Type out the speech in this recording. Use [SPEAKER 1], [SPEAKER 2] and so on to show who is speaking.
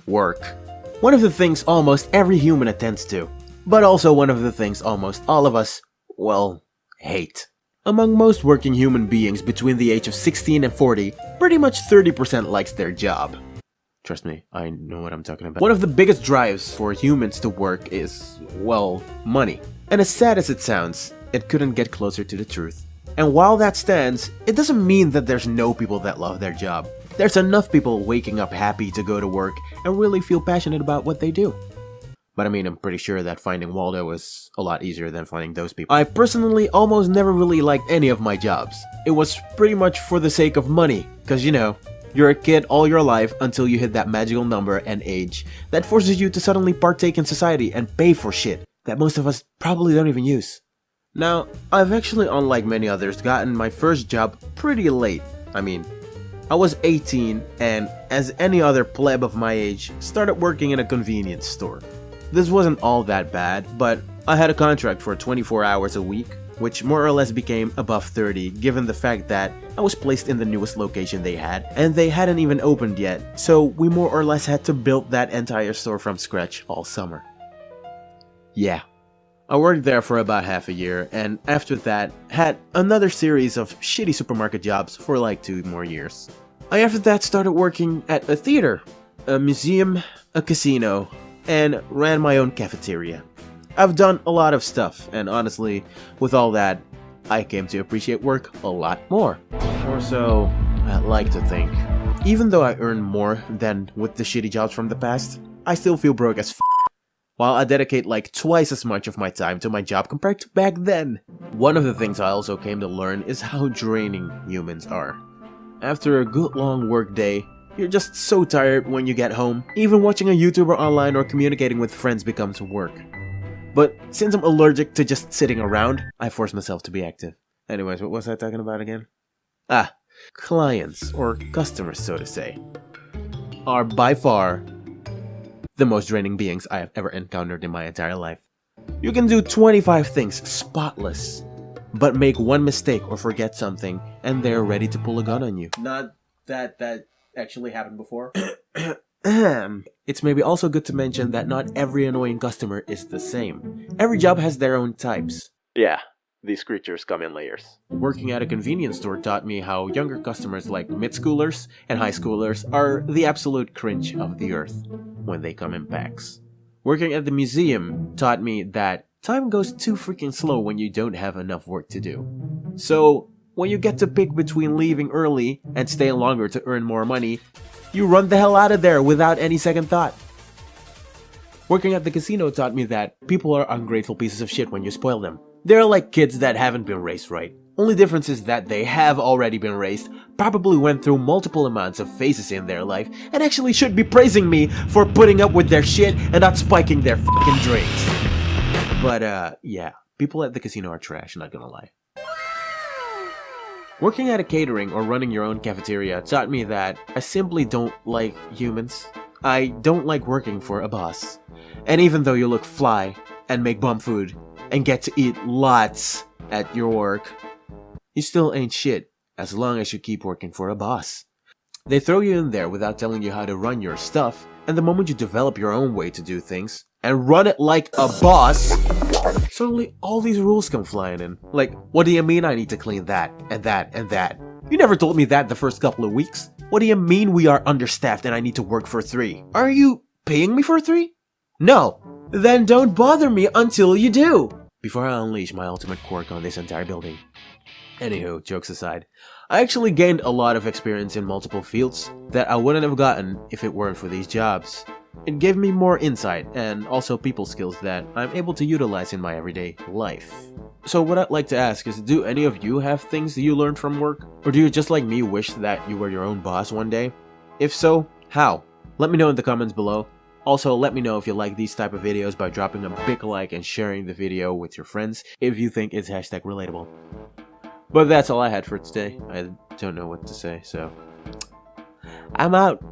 [SPEAKER 1] Work. One of the things almost every human attends to, but also one of the things almost all of us, well, hate. Among most working human beings between the age of 16 and 40, pretty much 30% likes their job. Trust me, I know what I'm talking about. One of the biggest drives for humans to work is, well, money. And as sad as it sounds, it couldn't get closer to the truth. And while that stands, it doesn't mean that there's no people that love their job. There's enough people waking up happy to go to work and really feel passionate about what they do. But I mean, I'm pretty sure that finding Waldo is a lot easier than finding those people. I personally almost never really liked any of my jobs. It was pretty much for the sake of money, cause you know, you're a kid all your life until you hit that magical number and age that forces you to suddenly partake in society and pay for shit that most of us probably don't even use. Now, I've actually, unlike many others, gotten my first job pretty late. I mean, I was 18 and, as any other pleb of my age, started working in a convenience store. This wasn't all that bad, but I had a contract for 24 hours a week, which more or less became above 30 given the fact that I was placed in the newest location they had, and they hadn't even opened yet, so we more or less had to build that entire store from scratch all summer. Yeah. I worked there for about half a year, and after that, had another series of shitty supermarket jobs for like 2 more years. I after that started working at a theater, a museum, a casino, and ran my own cafeteria. I've done a lot of stuff, and honestly, with all that, I came to appreciate work a lot more. Or so, I'd like to think. Even though I earn more than with the shitty jobs from the past, I still feel broke as f***. While I dedicate like twice as much of my time to my job compared to back then. One of the things I also came to learn is how draining humans are. After a good long work day, you're just so tired when you get home. Even watching a YouTuber online or communicating with friends becomes work. But since I'm allergic to just sitting around, I force myself to be active. Anyways, what was I talking about again? Clients, or customers so to say, are by far the most draining beings I have ever encountered in my entire life. You can do 25 things spotless, but make one mistake or forget something, and they're ready to pull a gun on you. Not that actually happened before. It's maybe also good to mention that not every annoying customer is the same. Every job has their own types. Yeah, these creatures come in layers. Working at a convenience store taught me how younger customers like mid-schoolers and high schoolers are the absolute cringe of the earth when they come in packs. Working at the museum taught me that time goes too freaking slow when you don't have enough work to do. So, when you get to pick between leaving early and staying longer to earn more money, you run the hell out of there without any second thought. Working at the casino taught me that people are ungrateful pieces of shit when you spoil them. They're like kids that haven't been raised right. Only difference is that they have already been raised, probably went through multiple amounts of phases in their life, and actually should be praising me for putting up with their shit and not spiking their fucking drinks. But yeah, people at the casino are trash, not gonna lie. Working at a catering or running your own cafeteria taught me that I simply don't like humans. I don't like working for a boss. And even though you look fly and make bomb food and get to eat lots at your work, you still ain't shit as long as you keep working for a boss. They throw you in there without telling you how to run your stuff, and the moment you develop your own way to do things and run it like a boss, suddenly all these rules come flying in. Like, what do you mean I need to clean that, and that, and that? You never told me that the first couple of weeks. What do you mean we are understaffed and I need to work for 3? Are you paying me for 3? No. Then don't bother me until you do. Before I unleash my ultimate quirk on this entire building. Anywho, jokes aside, I actually gained a lot of experience in multiple fields that I wouldn't have gotten if it weren't for these jobs. It gave me more insight and also people skills that I'm able to utilize in my everyday life. So what I'd like to ask is, do any of you have things that you learned from work? Or do you just like me wish that you were your own boss one day? If so, how? Let me know in the comments below. Also, let me know if you like these type of videos by dropping a big like and sharing the video with your friends if you think it's #relatable. But that's all I had for today. I don't know what to say, so I'm out.